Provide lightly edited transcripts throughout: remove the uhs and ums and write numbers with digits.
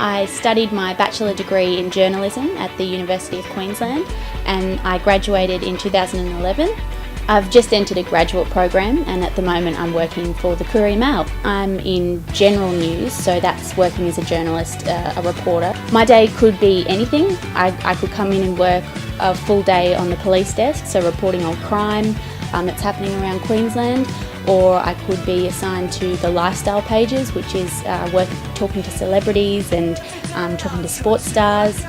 I studied my bachelor degree in journalism at the University of Queensland and I graduated in 2011. I've just entered a graduate program and at the moment I'm working for the Courier Mail. I'm in general news, so that's working as a journalist, a reporter. My day could be anything. I could come in and work a full day on the police desk, so reporting on crime that's happening around Queensland, or I could be assigned to the lifestyle pages, which is talking to celebrities and talking to sports stars.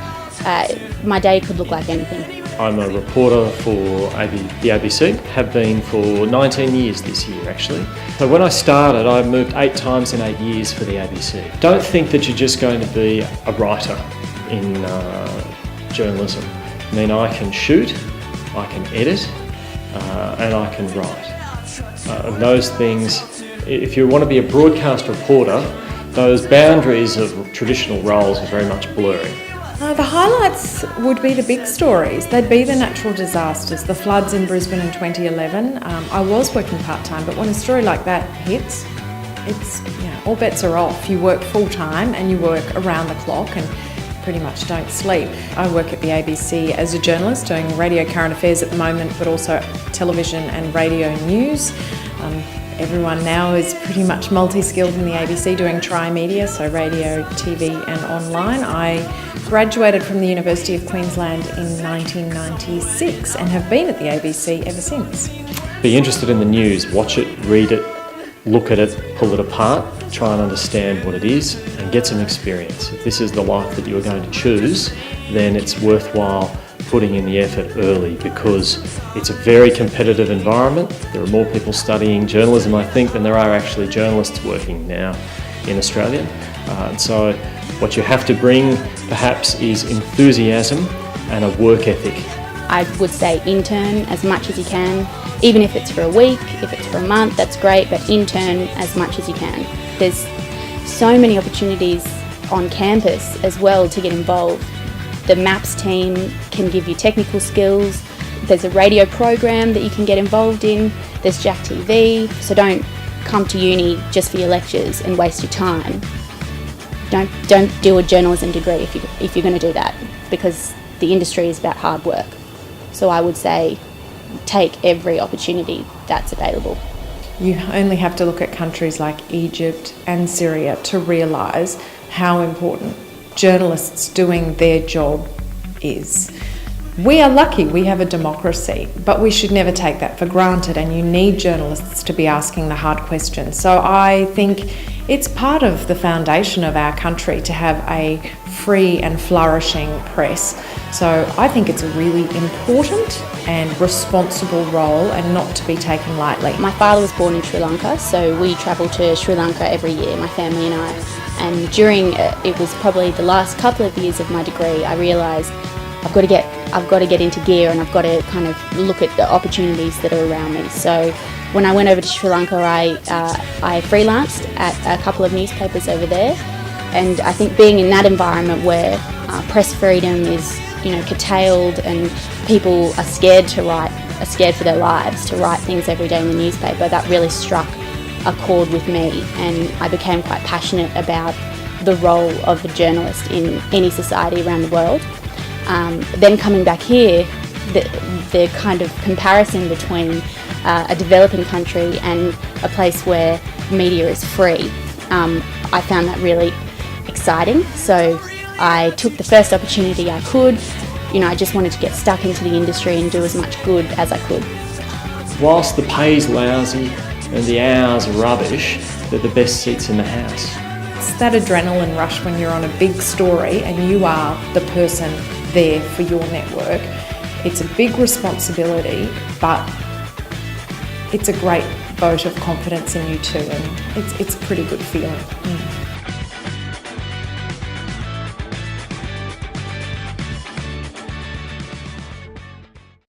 My day could look like anything. I'm a reporter for the ABC, have been for 19 years this year actually. So when I started, I moved 8 times in 8 years for the ABC. Don't think that you're just going to be a writer in journalism. I mean, I can shoot, I can edit, and I can write. And those things, if you want to be a broadcast reporter, those boundaries of traditional roles are very much blurring. The highlights would be the big stories. They'd be the natural disasters, the floods in Brisbane in 2011. I was working part-time, but when a story like that hits, it's, all bets are off. You work full-time and you work around the clock and pretty much don't sleep. I work at the ABC as a journalist doing radio current affairs at the moment, but also television and radio news. Everyone now is pretty much multi-skilled in the ABC doing tri-media, so radio, TV and online. I graduated from the University of Queensland in 1996 and have been at the ABC ever since. Be interested in the news, watch it, read it, look at it, pull it apart, try and understand what it is and get some experience. If this is the life that you're going to choose, then it's worthwhile putting in the effort early because it's a very competitive environment. There are more people studying journalism, I think, than there are actually journalists working now in Australia. And so what you have to bring perhaps is enthusiasm and a work ethic. I would say intern as much as you can, even if it's for a week, if it's for a month, that's great, but intern as much as you can. There's so many opportunities on campus as well to get involved. The MAPS team can give you technical skills. There's a radio program that you can get involved in. There's Jack TV. So don't come to uni just for your lectures and waste your time. Don't do a journalism degree if you're going to do that, because the industry is about hard work. So I would say take every opportunity that's available. You only have to look at countries like Egypt and Syria to realise how important journalists doing their job is. We are lucky we have a democracy, but we should never take that for granted, and you need journalists to be asking the hard questions. So I think it's part of the foundation of our country to have a free and flourishing press. So I think it's a really important and responsible role and not to be taken lightly. My father was born in Sri Lanka, so we travel to Sri Lanka every year, my family and I. And during it was probably the last couple of years of my degree, I realised I've got to get into gear and I've got to kind of look at the opportunities that are around me. So when I went over to Sri Lanka, I freelanced at a couple of newspapers over there, and I think being in that environment where press freedom is curtailed and people are scared for their lives to write things every day in the newspaper, that really struck a chord with me, and I became quite passionate about the role of a journalist in any society around the world. Then coming back here, the kind of comparison between a developing country and a place where media is free, I found that really exciting. So I took the first opportunity I could. I just wanted to get stuck into the industry and do as much good as I could. Whilst the pay's lousy and the hours are rubbish, they're the best seats in the house. It's that adrenaline rush when you're on a big story and you are the person there for your network. It's a big responsibility, but it's a great vote of confidence in you too, and it's a pretty good feeling.